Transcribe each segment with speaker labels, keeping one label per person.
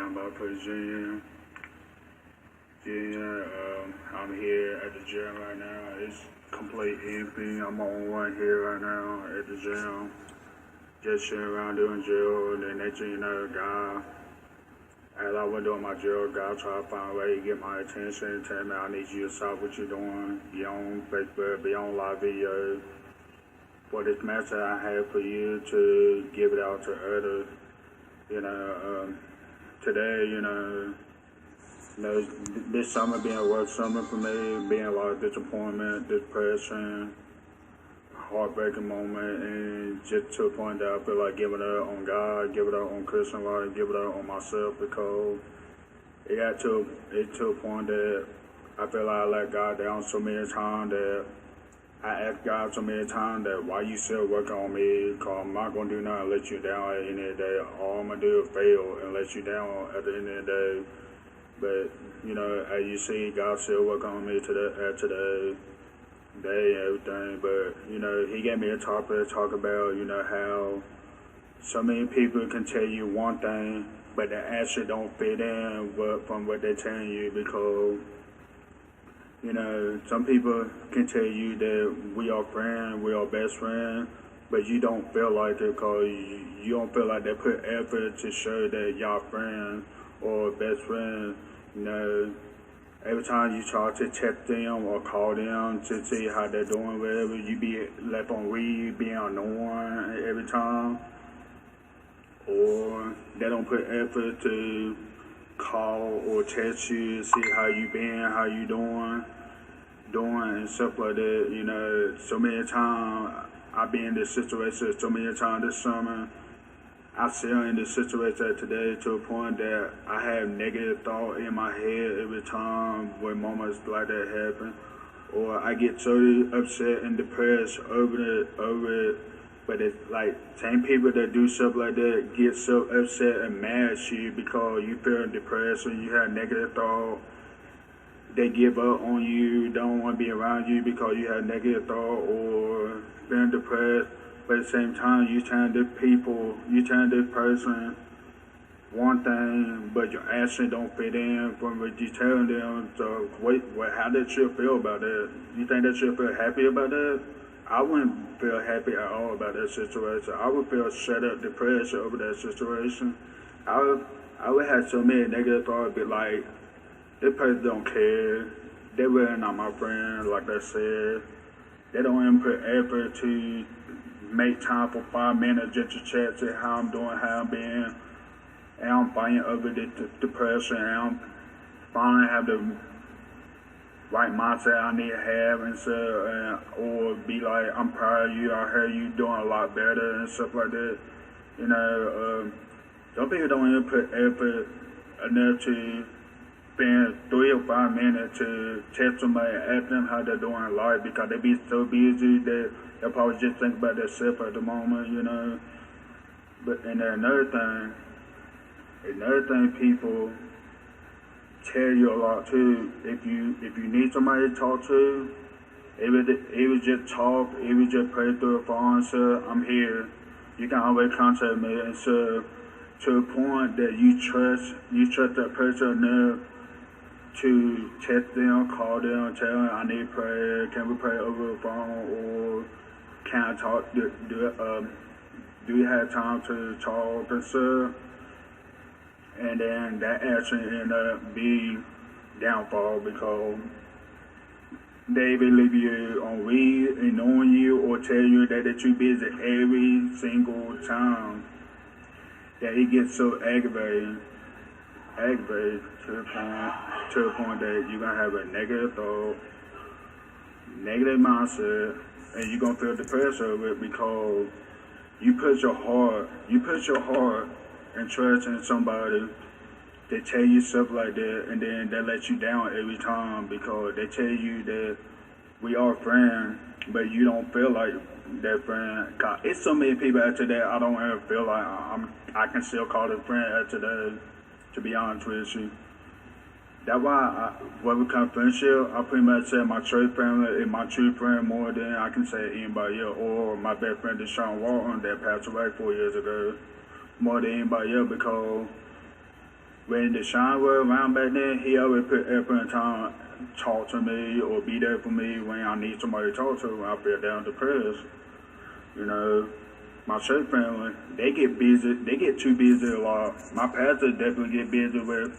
Speaker 1: down by Virginia. I'm here at the gym right now. It's complete empty. I'm on one here right now at the gym. Just sitting around doing drill, and then next thing you know, God, as I was doing my drill, God tried to find a way to get my attention, tell me I need you to stop what you're doing, be on Facebook, be on live video. For this message I have for you to give it out to others. Today, this summer being a work summer for me, being a lot of disappointment, depression, heartbreaking moment, and just to a point that I feel like giving up on God, giving up on Christian life, giving up on myself, because it got to a point that I feel like I let God down so many times that I asked God so many times that why you still working on me, because I'm not going to do nothing and let you down at the end of the day. All I'm going to do is fail and let you down at the end of the day. But, as you see, God still working on me today and everything. But, He gave me a topic to talk about, how so many people can tell you one thing, but they actually don't fit in from what they're telling you, because some people can tell you that we are friends, we are best friends, but you don't feel like it because you don't feel like they put effort to show that y'all friends or best friends. Every time you try to text them or call them to see how they're doing, whatever, you be left on read, being unknown every time, or they don't put effort to call or text you, see how you been, how you doing and stuff like that. So many times I've been in this situation so many times this summer. I'm still in this situation today to a point that I have negative thought in my head every time when moments like that happen, or I get so upset and depressed over it. But it's like same people that do stuff like that get so upset and mad at you because you feel depressed and you have negative thought. They give up on you, don't want to be around you because you have negative thought or being depressed. But at the same time, you telling this person one thing, but your action don't fit in from what you telling them. So how did you feel about that? You think that you feel happy about that? I wouldn't feel happy at all about that situation. I would feel shut up, depressed over that situation. I would have so many negative thoughts, be like, this person don't care. They really not my friend, like I said. They don't even put effort to make time for 5 minutes just to chat, say how I'm doing, how I'm being, and I'm fighting over the depression, and I'm finally have the right mindset I need to have and stuff, or be like, I'm proud of you, I heard you doing a lot better and stuff like that. Some people don't even put effort enough to spend 3 or 5 minutes to text somebody and ask them how they're doing in life, because they be so busy that they'll probably just think about themselves at the moment, But and then another thing people tell you a lot too. If you need somebody to talk to, it was just talk, it was just pray through a phone, so I'm here. You can always contact me, and so to a point that you trust that person enough to text them, call them, tell them I need prayer, can we pray over the phone, or can I talk, do you have time to talk and stuff? And then that actually ended up being downfall, because they will leave you on read, ignoring you, or tell you that they're too busy every single time, that it gets so aggravating to the point that you're going to have a negative thought, negative mindset, and you're going to feel depressed over it because you put your heart and trust in somebody. They tell you stuff like that, and then they let you down every time because they tell you that we are friends, but you don't feel like that friend. God, it's so many people out today I don't ever feel like I can still call them friend out today, to be honest with you. That's why when we come friendship, I pretty much say my church family is my true friend more than I can say anybody else, or my best friend Deshaun Walton that passed away 4 years ago, more than anybody else, because when Deshaun was around back then, he always put effort and time talk to me or be there for me when I need somebody to talk to when I feel down depressed. You know, my church family, they get busy. They get too busy a lot. My pastor definitely get busy with,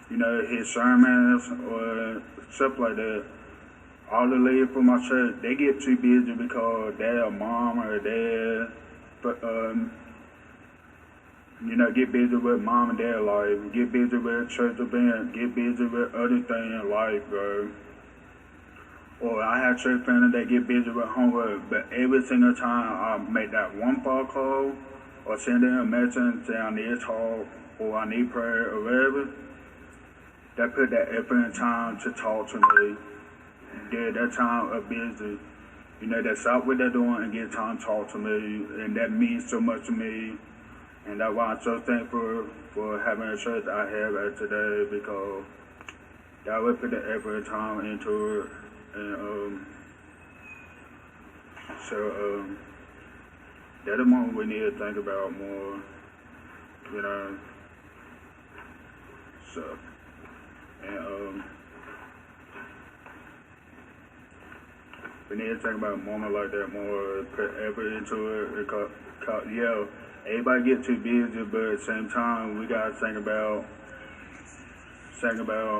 Speaker 1: you know, his sermons or stuff like that. All the ladies for my church, they get too busy because their mom or dad, you know, get busy with mom and dad life, get busy with church events, get busy with other things in life, bro. Or I have church family that get busy with homework, but every single time I make that one phone call or send in a message say I need a talk or I need prayer or whatever, they put that effort and time to talk to me. That time of busy. You know, they stop what they're doing and get time to talk to me, and that means so much to me. And that's why I'm so thankful for having a church I have at today, because that would put the effort and time into it. And that's the moment we need to think about more, you know. So, and we need to think about a moment like that more, put effort into it, because yeah, everybody get too busy, but at the same time, we gotta think about,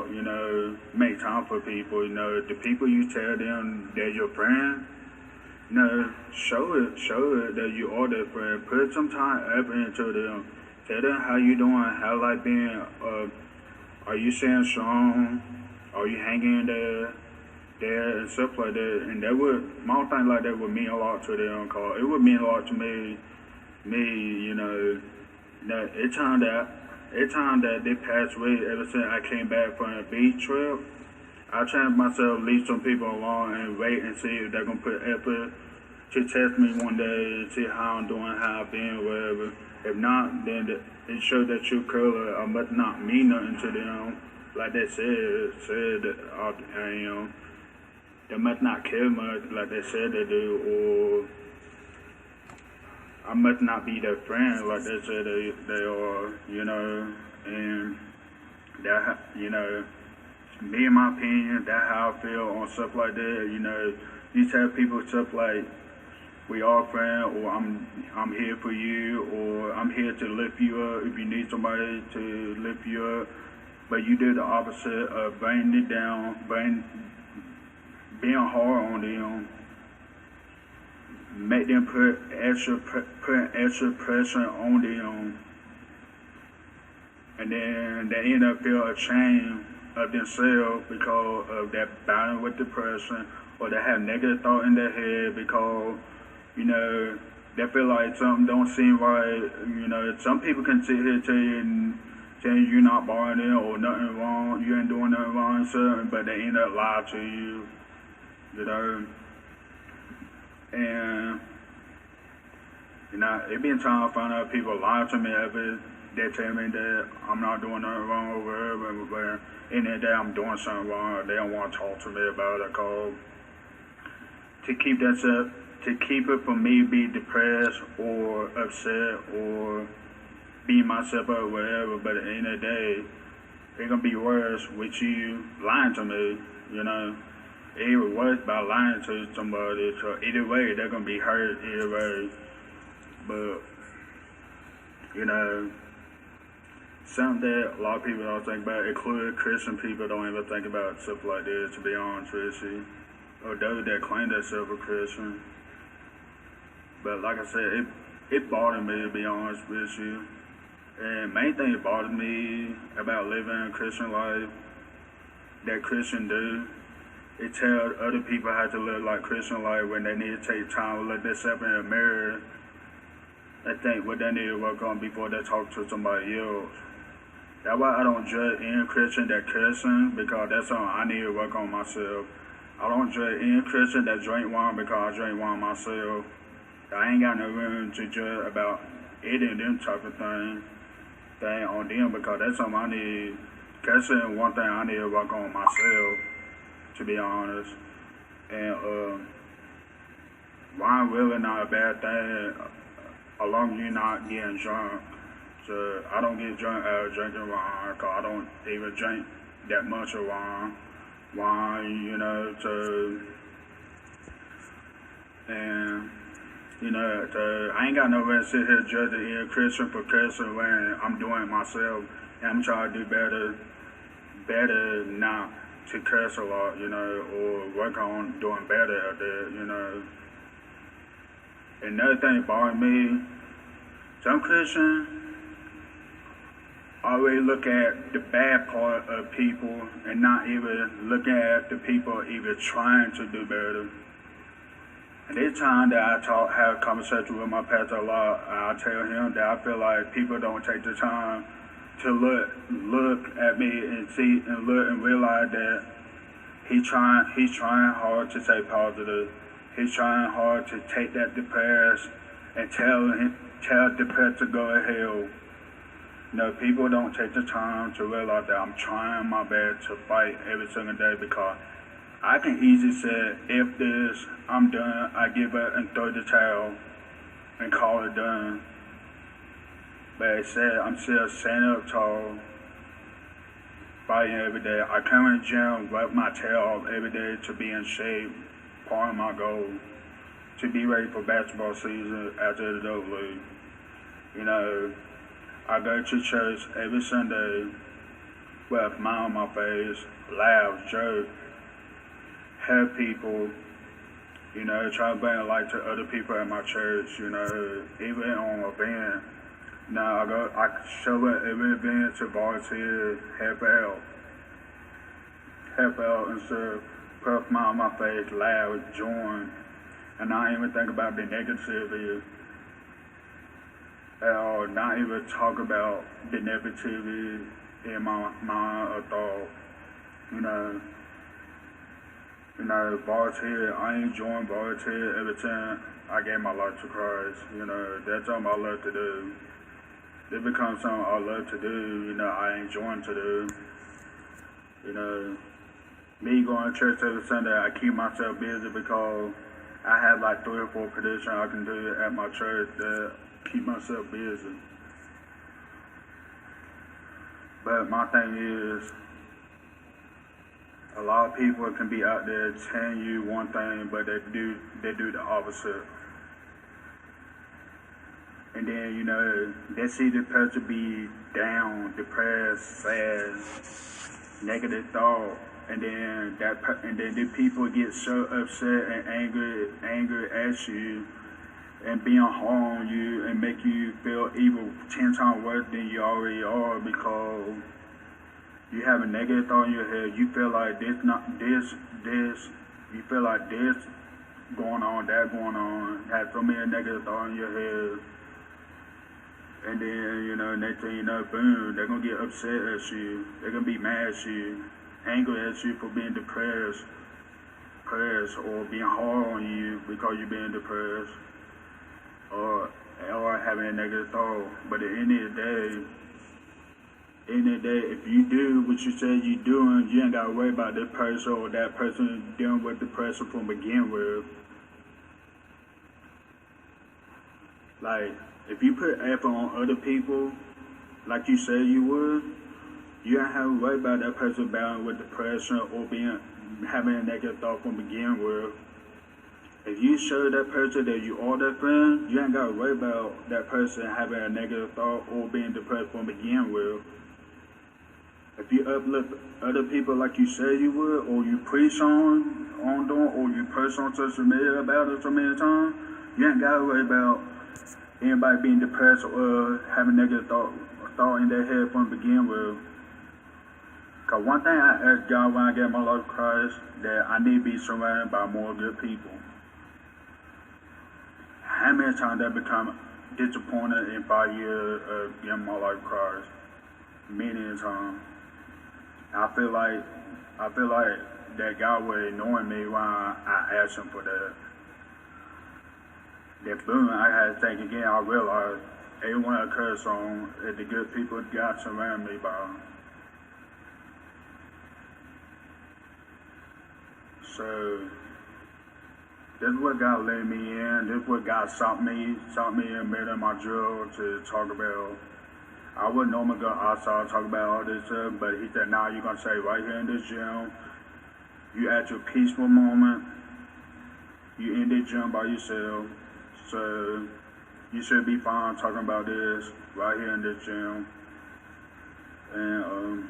Speaker 1: you know, make time for people. You know, the people you tell them they're your friend, you know, show it that you are their friend. Put some time, effort into them. Tell them how you doing, how life been. Are you staying strong? Are you hanging there? And stuff like that. And that would, my thing like that would mean a lot to them, cause it would mean a lot to me, you know, that it's time that they passed away ever since I came back from a beach trip. I challenge myself to leave some people alone and wait and see if they're gonna put effort to test me one day and see how I'm doing, how I've been, whatever. If not, then it shows that true color. I must not mean nothing to them, like they said that you know, they must not care much like they said they do, or I must not be their friend like they said they are, you know. And that, you know, me in my opinion, that's how I feel on stuff like that. You know, you tell people stuff like, we are friends, or I'm here for you, or I'm here to lift you up if you need somebody to lift you up. But you do the opposite of bringing it down, being hard on them, make them put extra pressure on them, and then they end up feeling ashamed of themselves because of that battling with depression, or they have negative thought in their head because, you know, they feel like something don't seem right. You know, some people can sit here telling you're not bothering them or nothing wrong, you ain't doing nothing wrong, certain, but they end up lying to you, you know. And, you know, it been time to find out people lie to me after they tell me that I'm not doing nothing wrong or whatever, but in the day I'm doing something wrong, they don't want to talk to me about it, cause to keep it from me being depressed or upset or beating myself up or whatever, but at the end of the day, it's gonna be worse with you lying to me, you know. It was worse by lying to somebody, so either way, they're gonna be hurt either way. But, you know, something that a lot of people don't think about, including Christian people, don't even think about stuff like this, to be honest with you. Or those that claim themselves a Christian. But like I said, it bothered me, to be honest with you. And main thing that bothered me about living a Christian life, that Christian do, it tells other people how to live like Christian life when they need to take time to look themselves in the mirror and think what they need to work on before they talk to somebody else. That's why I don't judge any Christian that cursing, because that's something I need to work on myself. I don't judge any Christian that drink wine because I drink wine myself. I ain't got no room to judge about eating them type of thing on them, because that's something I need. Cursing one thing I need to work on myself, to be honest. And wine really not a bad thing, as long as you're not getting drunk. So I don't get drunk out of drinking wine, cause I don't even drink that much of wine. So, and, so I ain't got no way to sit here judging any Christian for cursing when I'm doing it myself, and I'm trying to do better not to curse a lot, or work on doing better at that. Another thing bothering me, some Christians always look at the bad part of people and not even looking at the people even trying to do better. And this time that I have a conversation with my pastor a lot, I tell him that I feel like people don't take the time to look at me and see and look and realize that he's trying hard to stay positive. He's trying hard to take that depressed and tell depressed to go to hell. People don't take the time to realize that I'm trying my best to fight every single day, because I can easily say, if this, I'm done, I give up and throw the towel and call it done. But instead, I'm still standing up tall, fighting every day. I come in the gym, work my tail off every day to be in shape, part of my goal, to be ready for basketball season after the adult league. I go to church every Sunday with a smile on my face, laugh, joke, help people, try to bring light to other people at my church, even on an event. I show up every event to volunteer, help out instead of put a smile on my face, laugh, join, and not even think about the negativity at all, not even talk about the negativity in my mind or thought. Volunteer, I ain't joined volunteer every time I gave my life to Christ. That's something I love to do. It becomes something I love to do, I ain't joined to do. Me going to church every Sunday, I keep myself busy because I have like 3 or 4 petitions I can do at my church that keep myself busy. But my thing is, a lot of people can be out there telling you one thing, but they do the opposite. And then, they see the person be down, depressed, sad, negative thought, and then the people get so upset and angry at you and being hard on you and make you feel even 10 times worse than you already are, because you have a negative thought in your head. You feel like you feel like this going on, that going on, have so many negative thoughts in your head. And then, next thing you know, boom, they're going to get upset at you. They're going to be mad at you, angry at you for being depressed, or being hard on you because you're being depressed, or having a negative thought. But at the end of the day, if you do what you said you're doing, you ain't got to worry about this person or that person dealing with depression from begin with. Like, if you put effort on other people, like you said you would, you don't have to worry about that person battling with depression or having a negative thought from begin with. If you show that person that you are their friend, you ain't got to worry about that person having a negative thought or being depressed from begin with. If you uplift other people like you said you would, or you preach on doing, or you post on social media about it so many times, you ain't got to worry about anybody being depressed or having negative thought in their head from begin with. Because one thing I asked God when I gave my life to Christ, that I need to be surrounded by more good people. How many times I become disappointed in 5 years of giving my life to Christ? Many times. I feel like that God was ignoring me when I asked Him for that. That boom, I had to think again. I realized everyone I curse on is the good people God surrounded me by. So this is what God led me in. This is what God sought me in the middle of my drill to talk about. I wouldn't normally go outside and talk about all this stuff, but he said, nah, you're going to say right here in this gym. You at your peaceful moment. You in the gym by yourself. So you should be fine talking about this right here in this gym. And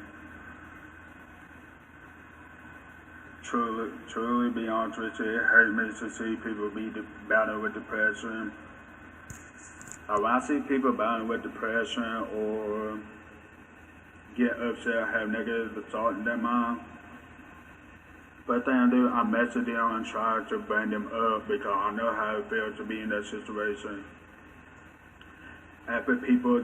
Speaker 1: truly be honest with you, it hurt me to see people be battling with depression. When I see people battling with depression or get upset, have negative thoughts in their mind, first thing I do, I message them and try to bring them up because I know how it feels to be in that situation. After people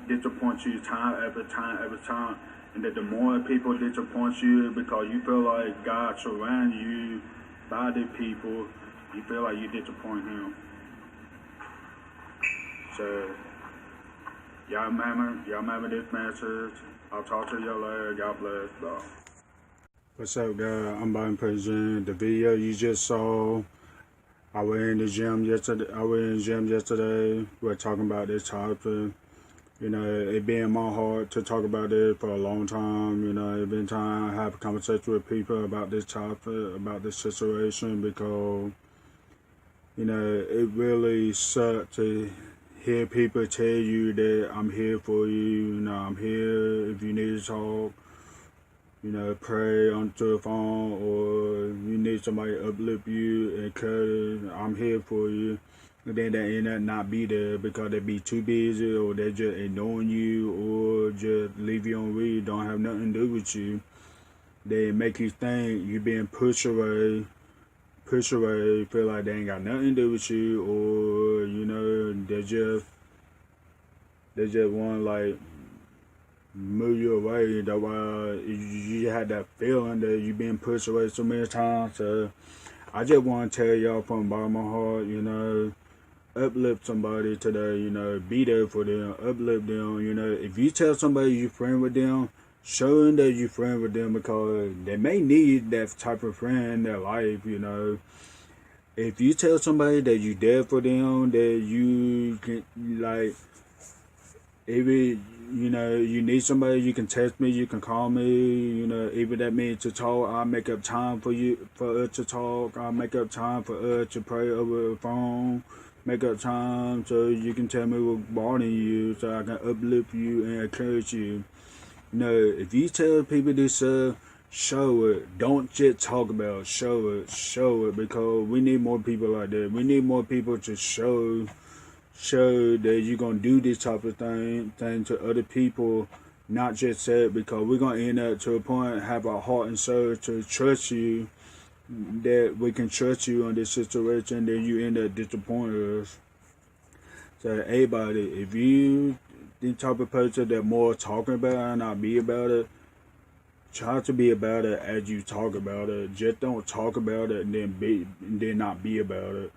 Speaker 1: disappoint you time after time, and that the more people disappoint you because you feel like God surrounds you by the people, you feel like you disappoint Him. So, y'all remember this message. I'll talk to y'all later. God bless. Bye. What's up, guys? I'm Byron President. The video you just saw, I was in the gym yesterday. We're talking about this topic. You know, it been in my heart to talk about this for a long time. You know, it's been time to have a conversation with people about this topic, about this situation, because, you know, it really sucks to hear people tell you that I'm here for you. You know, I'm here if you need to talk. You know, pray onto the phone, or you need somebody to uplift you, encourage. I'm here for you. And then they end up not be there because they be too busy, or they just ignoring you, or just leave you on read, don't have nothing to do with you. They make you think you're being pushed away, feel like they ain't got nothing to do with you, or, you know, they just want to, like, move you away. That's why you had that feeling that you been pushed away so many times. So I just want to tell y'all from the bottom of my heart, you know, uplift somebody today, you know, be there for them, uplift them. You know, if you tell somebody you're friend with them, show them that you're friend with them, because they may need that type of friend in their life. You know, if you tell somebody that you there for them, that you can, like, if you know, you need somebody, you can text me, you can call me, you know, even that means to talk, I'll make up time for us to talk, I'll make up time for us to pray over the phone, make up time so you can tell me what's bothering you, so I can uplift you and encourage you. You know, if you tell people this stuff, show it. Don't just talk about it, show it, because we need more people like that. We need more people to show that you're going to do this type of thing to other people, not just say it, because we're going to end up to a point, have our heart and soul to trust you, that we can trust you on this situation, then you end up disappointing us. So everybody, if you the type of person that more talking about it and not be about it, try to be about it as you talk about it. Just don't talk about it and then not be about it.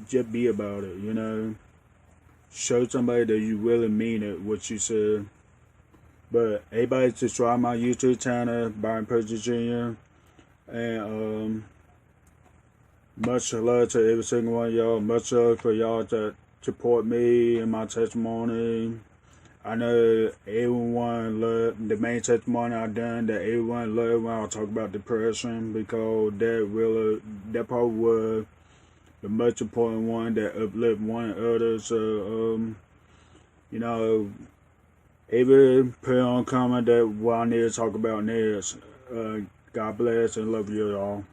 Speaker 1: Just be about it, you know. Show somebody that you really mean it, what you said. But everybody subscribe my YouTube channel, Byron Purchase Jr. And much love to every single one of y'all. Much love for y'all to support me and my testimony. I know everyone loved the main testimony I done, that everyone loved when I talk about depression, because that probably was the most important one that uplift one another. So, you know, every put on comment that what I need to talk about next. God bless and love you all.